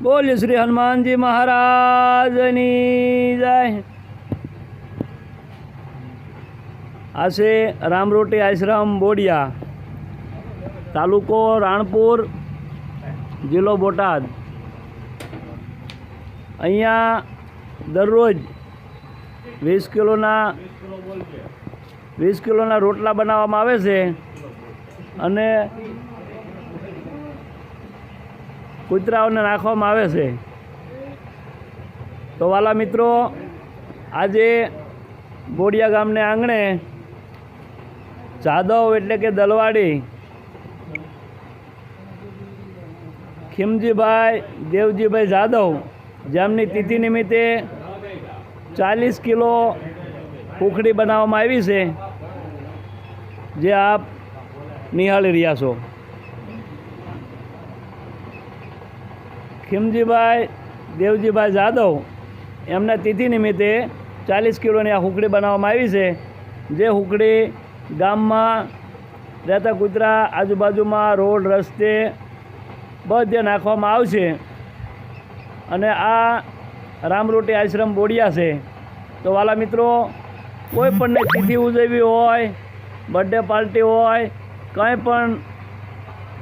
बोलिए श्री हनुमान जी महाराज जय। आसे रामरोटी आश्रम बोडिया, तालुको राणपुर, जिल्लो बोटाद। अहींया दररोज 20 किलोना रोटला बनाववामां आवे छे अने कूतराओने नाखवामां आवे छे। तो वाला मित्रों, आजे बोडिया गामने आंगणे जादव एटले के दलवाड़ी खीमजीभाई देवजीभाई जादव, जेमनी तिथि निमित्ते 40 किलो उखड़ी बनाववामां आवी छे, जे आप निहाળી રહ્યા છો। खीमजीभाई देवजीभाई जादव एमना तिथि निमित्ते 40 किलोनी आ हुकड़ी बनाववामां आवी छे, जे हुकड़ी गाममां रहता कूतरा आजूबाजूमां रोड रस्ते બધે નાખવામાં આવશે। અને આ રામરોટી આશ્રમ બોડિયા છે। તો વાલા મિત્રો, કોઈ પણ તિથિ ઉજવવી હોય, બર્થડે પાર્ટી હોય, કંઈ પણ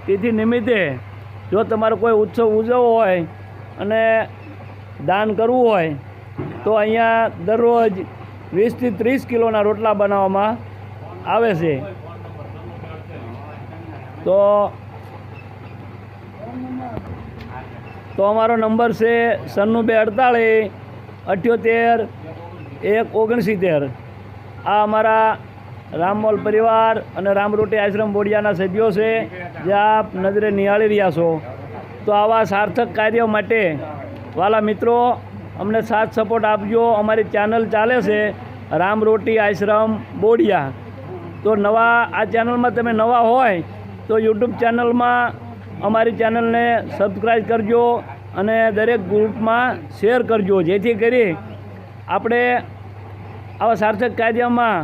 તિથિ નિમિત્તે જો તમારો કોઈ ઉત્સવ ઉજવવો હોય અને દાન કરવું હોય તો અહીંયા દરરોજ 20 થી 30 કિલોના રોટલા બનાવવામાં આવે છે। तो अमारो नंबर से 9248 78 169। आ अमारा राममोल परिवार और रामरोटी आश्रम बोडियाना सभ्यों से जे आप नजरे निहाળી રહ્યા છો। तो आवा सार्थक कार्यों माटे वाला मित्रों अमने साथ सपोर्ट आपजो। अमारी चैनल चाले से रामरोटी आश्रम बोडिया। तो नवा आ चैनल में तमे नवा होय तो यूट्यूब चैनल में अमारी चैनल ने सब्सक्राइब करजो अने दरेक ग्रुप में शेर करजो, जेथी करी आपणे आवा सार्थक कार्य में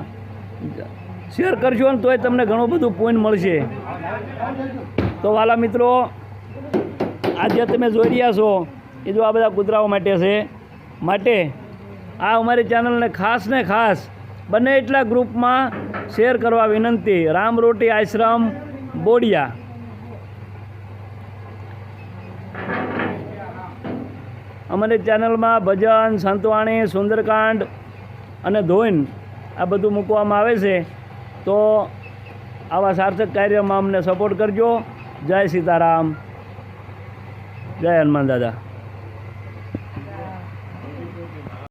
शेर करशो तो ये तमने घणुं बधुं पुण्य मळशे। तो वाला मित्रों, आज तमे जोई रह्या छो ए जो आ बधा कूतराओ माटे छे, माटे आ अमारी चैनल ने खास बने एटला ग्रुप में शेर करवा विनंती। रामरोटी आश्रम बोडिया। अमरी चैनल में भजन, संतवाणी, सुंदरकांड अने धोइन आ बधुं मूकवामां आवे छे। तो आवा सार्थक कार्य में अमने सपोर्ट करजो। जय सीताराम, जय हनुमान दादा।